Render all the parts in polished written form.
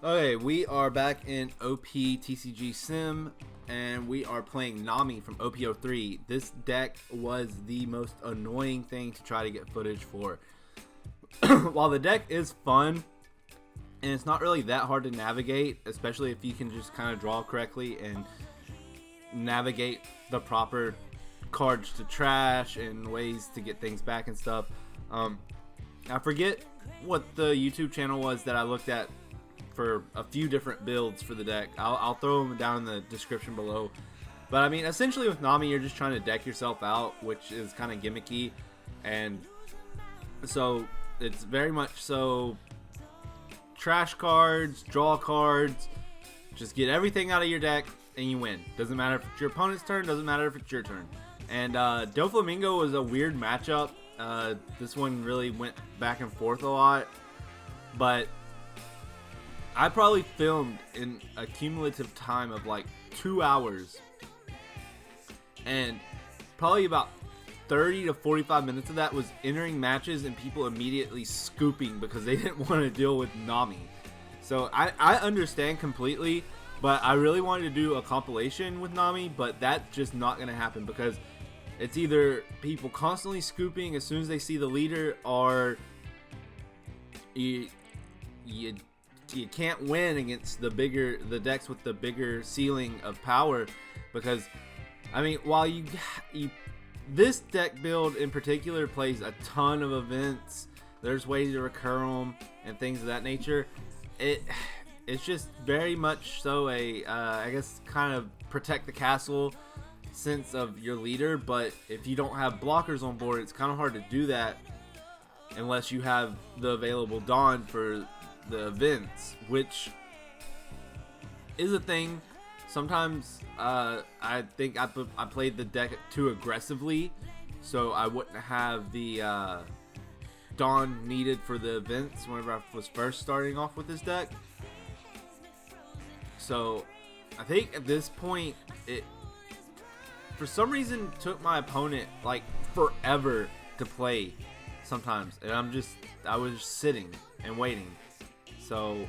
Okay, we are back in OP-TCG Sim, and we are playing Nami from OP-03. This deck was the most annoying thing to try to get footage for. While the deck is fun, and it's not really that hard to navigate, especially if you can just kind of draw correctly and navigate the proper cards to trash and ways to get things back and stuff. I forget what the YouTube channel was that I looked at for a few different builds for the deck. I'll throw them down in the description below. But I mean, essentially with Nami, you're just trying to deck yourself out, which is kind of gimmicky, and so it's very much so trash cards, draw cards, just get everything out of your deck and you win. Doesn't matter if it's your opponent's turn, doesn't matter if it's your turn. And Doflamingo was a weird matchup. This one really went back and forth a lot, but I probably filmed in a cumulative time of like 2 hours, and probably about 30 to 45 minutes of that was entering matches and people immediately scooping because they didn't want to deal with Nami. So I understand completely, but I really wanted to do a compilation with Nami, but that's just not going to happen because it's either people constantly scooping as soon as they see the leader, or you can't win against the decks with the bigger ceiling of power. Because I mean, while this deck build in particular plays a ton of events, there's ways to recur them and things of that nature. It's just very much so a I guess kind of protect the castle sense of your leader. But if you don't have blockers on board, it's kind of hard to do that unless you have the available Dawn for the events, which is a thing. Sometimes I think I played the deck too aggressively, so I wouldn't have the Dawn needed for the events whenever I was first starting off with this deck. So I think at this point, it for some reason took my opponent like forever to play sometimes, and I was just sitting and waiting. So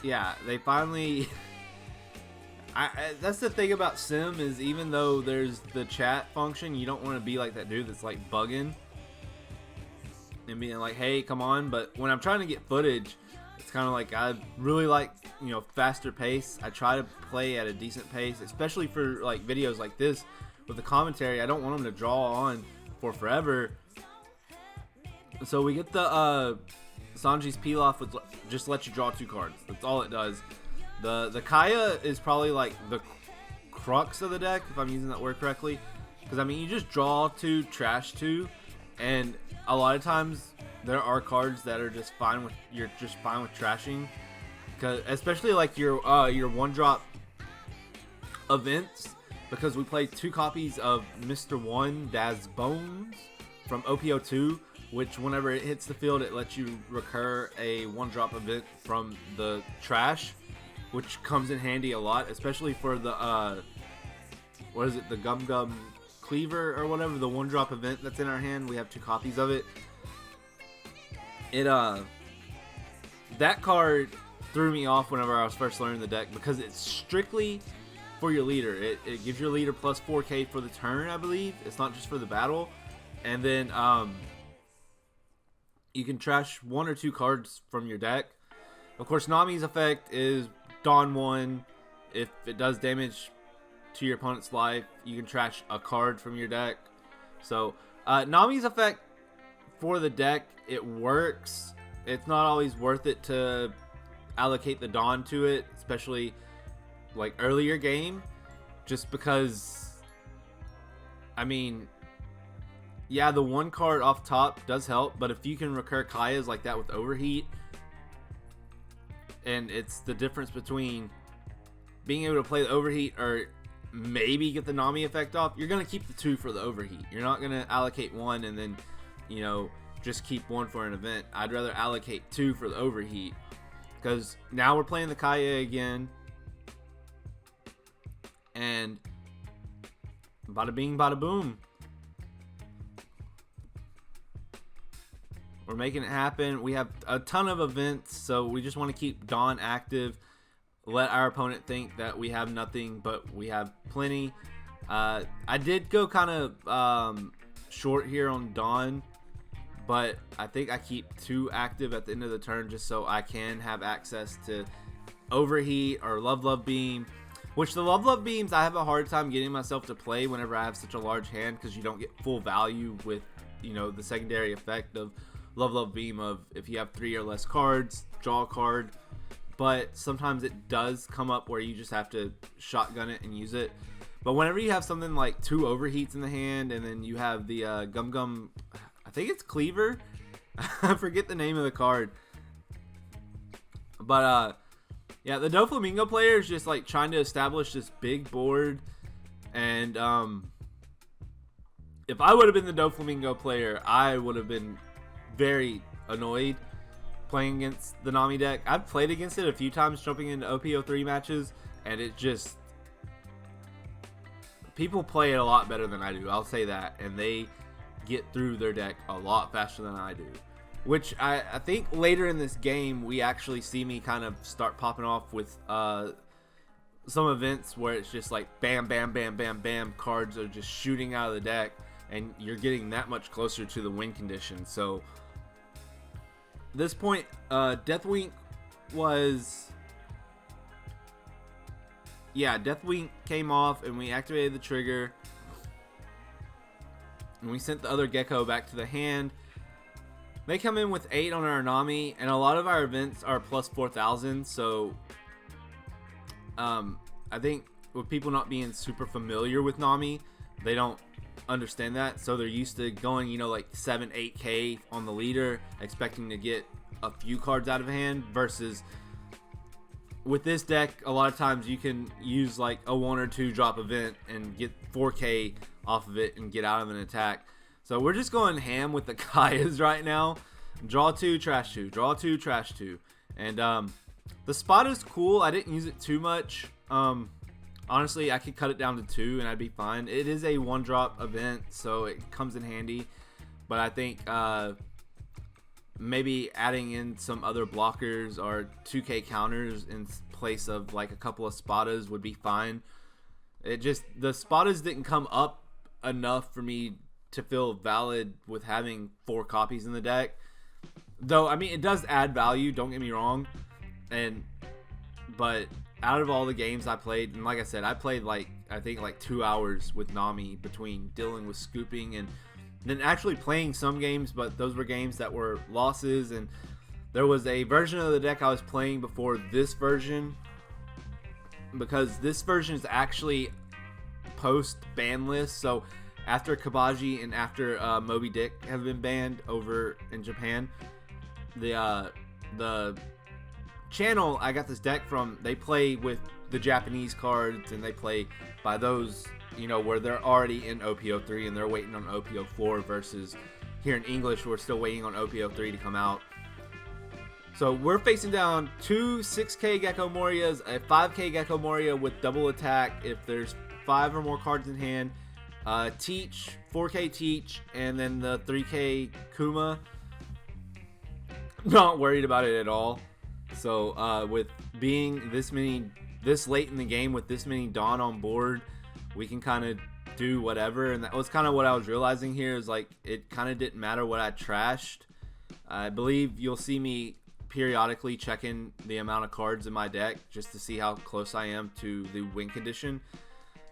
yeah, they finally that's the thing about Sim, is even though there's the chat function, you don't want to be like that dude that's like bugging and being like, hey, come on. But when I'm trying to get footage, it's kind of like I really like, faster pace. I try to play at a decent pace, especially for like videos like this with the commentary. I don't want them to draw on for forever. So we get the Sanji's Pilaf, which just lets you draw 2 cards. That's all it does. The Kaya is probably like the crux of the deck, if I'm using that word correctly, because I mean, you just draw 2, trash 2, and a lot of times there are cards that are just fine with trashing, because especially like your 1-drop events, because we played 2 copies of Mr. 1 Daz Bones from OP-02, which whenever it hits the field, it lets you recur a 1-drop event from the trash, which comes in handy a lot, especially for the what is it, the Gum Gum Cleaver or whatever, the 1-drop event that's in our hand. We have 2 copies of it. That card threw me off whenever I was first learning the deck, because it's strictly for your leader. It gives your leader plus 4k for the turn, I believe. It's not just for the battle. And then you can trash 1 or 2 cards from your deck. Of course, Nami's effect is Dawn 1. If it does damage to your opponent's life, you can trash a card from your deck. So Nami's effect for the deck, it works. It's not always worth it to allocate the Dawn to it, especially like earlier game, just because, I mean, yeah, the 1 card off top does help, but if you can recur Kayas like that with Overheat, and it's the difference between being able to play the Overheat or maybe get the Nami effect off, you're going to keep the 2 for the Overheat. You're not going to allocate 1 and then, just keep 1 for an event. I'd rather allocate 2 for the Overheat, because now we're playing the Kaya again, and bada bing, bada boom. We're making it happen. We have a ton of events, so we just want to keep Dawn active. Let our opponent think that we have nothing, but we have plenty. I did go kind of short here on Dawn, but I think I keep 2 active at the end of the turn just so I can have access to Overheat or Love Beam, which the Love Beams I have a hard time getting myself to play whenever I have such a large hand, because you don't get full value with, you know, the secondary effect of Love Beam of if you have 3 or less cards, draw a card. But sometimes it does come up where you just have to shotgun it and use it. But whenever you have something like 2 Overheats in the hand, and then you have the Gum, I think it's Cleaver. I forget the name of the card. But yeah, the Doflamingo player is just like trying to establish this big board. And if I would have been the Doflamingo player, I would have been very annoyed playing against the Nami deck. I've played against it a few times jumping into OP-03 matches, and it just, people play it a lot better than I do, I'll say that, and they get through their deck a lot faster than I do, which I think later in this game we actually see me kind of start popping off with some events where it's just like bam bam bam bam bam, cards are just shooting out of the deck and you're getting that much closer to the win condition. So this point, Deathwing was, yeah, Deathwing came off and we activated the trigger and we sent the other Gecko back to the hand. They come in with 8 on our Nami, and a lot of our events are plus 4,000, so I think with people not being super familiar with Nami, they don't understand that, so they're used to going, you know, like 7-8k on the leader, expecting to get a few cards out of hand, versus with this deck a lot of times you can use like a 1 or 2 drop event and get 4k off of it and get out of an attack. So we're just going ham with the Kayas right now. Draw 2, trash 2, draw 2, trash 2, and the spot is cool. I didn't use it too much. Honestly, I could cut it down to 2 and I'd be fine. It is a 1-drop event, so it comes in handy. But I think maybe adding in some other blockers or 2k counters in place of like a couple of Spadas would be fine. It just, the Spadas didn't come up enough for me to feel valid with having 4 copies in the deck. Though, I mean, it does add value, don't get me wrong. But out of all the games I played, and like I said, I played like, I think like 2 hours with Nami between dealing with scooping and then actually playing some games, but those were games that were losses. And there was a version of the deck I was playing before this version, because this version is actually post ban list. So after Kabaji and after Moby Dick have been banned over in Japan, the channel I got this deck from, they play with the Japanese cards and they play by those, you know, where they're already in OP-03 and they're waiting on OP-04, versus here in English we're still waiting on OP-03 to come out. So we're facing down 2 6k Gecko Morias, a 5k Gecko Moria with double attack if there's 5 or more cards in hand, Teach, 4k Teach, and then the 3k Kuma. Not worried about it at all. So with being this late in the game with this many Dawn on board, we can kind of do whatever. And that was kind of what I was realizing here, is like it kind of didn't matter what I trashed. I believe you'll see me periodically checking the amount of cards in my deck just to see how close I am to the win condition.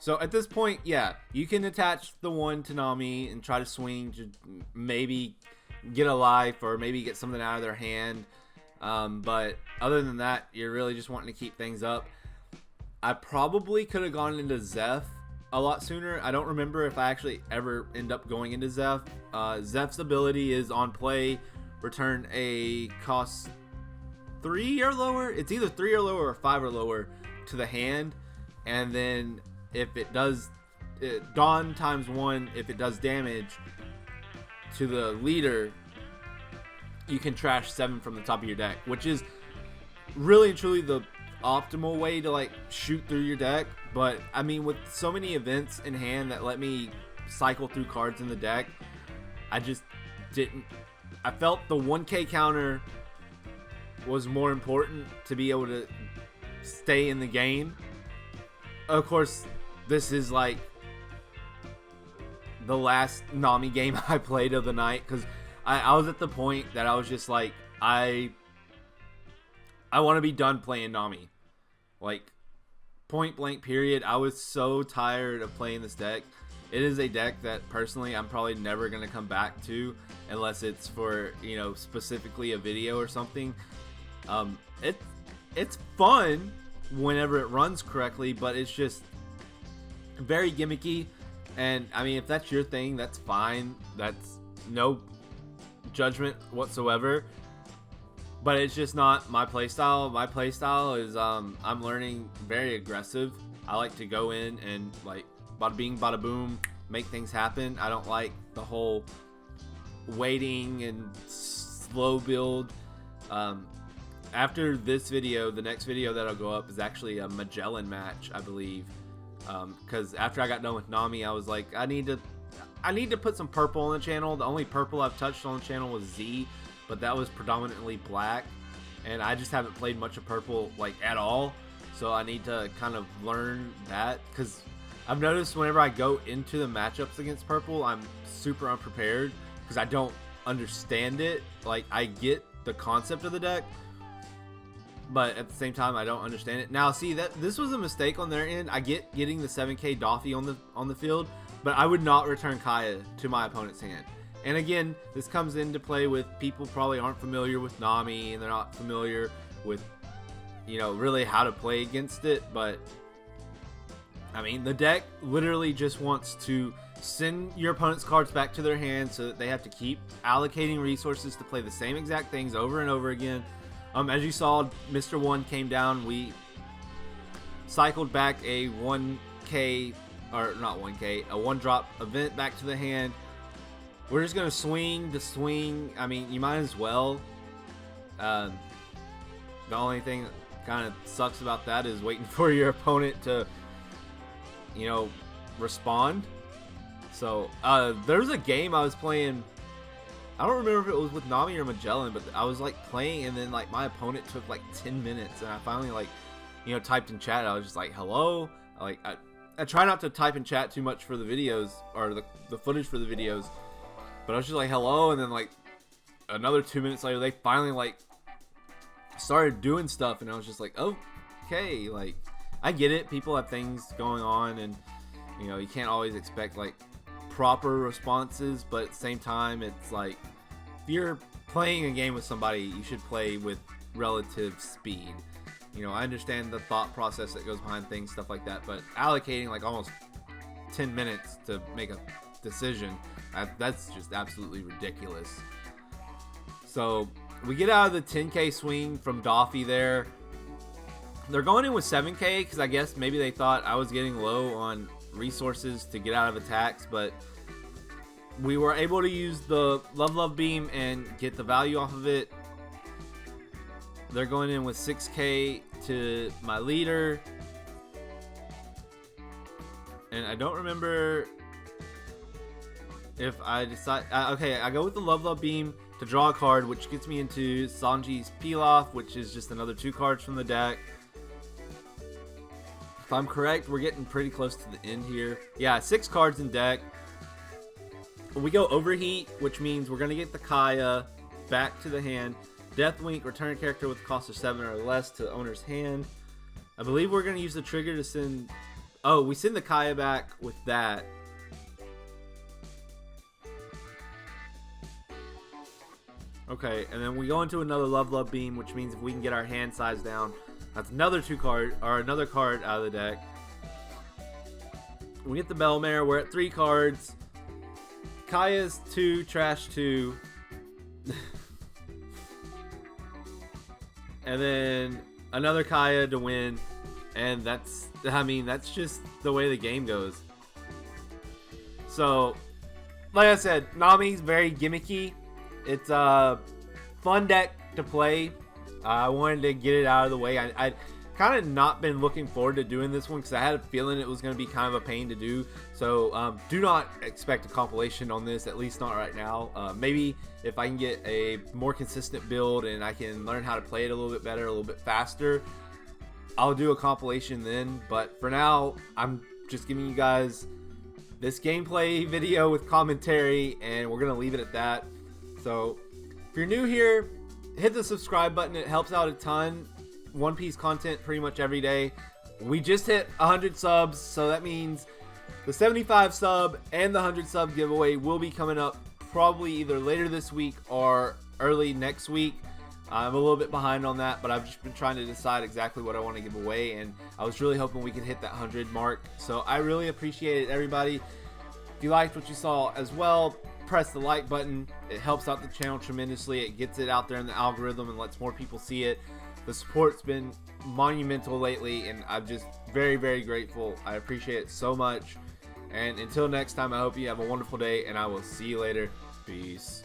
So at this point, yeah, you can attach the 1 to Nami and try to swing to maybe get a life or maybe get something out of their hand. But other than that, you're really just wanting to keep things up. I probably could have gone into Zeph a lot sooner. I don't remember if I actually ever end up going into Zeph. Zeph's ability is on play, return a cost 3 or lower. It's either 3 or lower or 5 or lower to the hand. And then if it does, Dawn times 1, if it does damage to the leader, you can trash 7 from the top of your deck, which is really and truly the optimal way to like shoot through your deck. But I mean, with so many events in hand that let me cycle through cards in the deck, I just I felt the 1K counter was more important to be able to stay in the game. Of course, this is like the last Nami game I played of the night, because I was at the point that I was just like, I want to be done playing Nami. Like, point blank period. I was so tired of playing this deck. It is a deck that personally I'm probably never going to come back to unless it's for, you know, specifically a video or something. It's fun whenever it runs correctly, but it's just very gimmicky. And I mean, if that's your thing, that's fine. That's no judgment whatsoever. But it's just not my playstyle. My playstyle is I'm learning very aggressive. I like to go in and like bada bing, bada boom, make things happen. I don't like the whole waiting and slow build. After this video, the next video that'll go up is actually a Magellan match, I believe. Because after I got done with Nami, I was like, I need to put some purple on the channel. The only purple I've touched on the channel was Z, but that was predominantly black, and I just haven't played much of purple like at all. So I need to kind of learn that, because I've noticed whenever I go into the matchups against purple, I'm super unprepared because I don't understand it. Like, I get the concept of the deck, but at the same time I don't understand it. Now, see, that this was a mistake on their end. I get getting the 7K Doffy on the field, but I would not return Kaya to my opponent's hand. And again, this comes into play with people probably aren't familiar with Nami, and they're not familiar with, you know, really how to play against it. But I mean, the deck literally just wants to send your opponent's cards back to their hand so that they have to keep allocating resources to play the same exact things over and over again. As you saw, Mr. 1 came down. We cycled back a 1K, or not 1K, a 1-drop event back to the hand. We're just going to swing to swing. I mean, you might as well. The only thing that kind of sucks about that is waiting for your opponent to, you know, respond. So, there's a game I was playing. I don't remember if it was with Nami or Magellan, but I was like playing, and then like my opponent took like 10 minutes, and I finally like, you know, typed in chat. I was just like, hello. Like, I try not to type in chat too much for the videos, or the footage for the videos, but I was just like, hello. And then like another 2 minutes later, they finally like started doing stuff, and I was just like, okay. Like, I get it. People have things going on, and you know, you can't always expect like proper responses, but at the same time, it's like, if you're playing a game with somebody, you should play with relative speed. You know, I understand the thought process that goes behind things, stuff like that, but allocating like almost 10 minutes to make a decision, that's just absolutely ridiculous. So we get out of the 10K swing from Doffy there. They're going in with 7K because I guess maybe they thought I was getting low on resources to get out of attacks, but we were able to use the Love Beam and get the value off of it. They're going in with 6K to my leader, and I don't remember if I decide. Okay, I go with the Love Beam to draw a card, which gets me into Sanji's Pilaf, which is just another 2 cards from the deck. If I'm correct, we're getting pretty close to the end here. Yeah, 6 cards in deck. We go Overheat, which means we're going to get the Kaya back to the hand. Deathwink, return a character with a cost of 7 or less to the owner's hand. I believe we're going to use the trigger to send... Oh, we send the Kaya back with that. Okay, and then we go into another Love Beam, which means if we can get our hand size down, that's another 2 card, or another card out of the deck. We get the Bellmare. We're at 3 cards. Kaya's 2, trash 2. And then another Kaya to win. And that's, I mean, that's just the way the game goes. So, like I said, Nami's very gimmicky. It's a fun deck to play. I wanted to get it out of the way. kind of not been looking forward to doing this one because I had a feeling it was going to be kind of a pain to do. So do not expect a compilation on this, at least not right now. Maybe if I can get a more consistent build and I can learn how to play it a little bit better, a little bit faster, I'll do a compilation then. But for now, I'm just giving you guys this gameplay video with commentary, and we're going to leave it at that. So if you're new here, hit the subscribe button. It helps out a ton. One Piece content pretty much every day. We just hit 100 subs, so that means the 75 sub and the 100 sub giveaway will be coming up probably either later this week or early next week. I'm a little bit behind on that, but I've just been trying to decide exactly what I want to give away, and I was really hoping we could hit that 100 mark. So I really appreciate it, everybody. If you liked what you saw as well, press the like button. It helps out the channel tremendously. It gets it out there in the algorithm and lets more people see it. The support's been monumental lately, and I'm just very, very grateful. I appreciate it so much. And until next time, I hope you have a wonderful day, and I will see you later. Peace.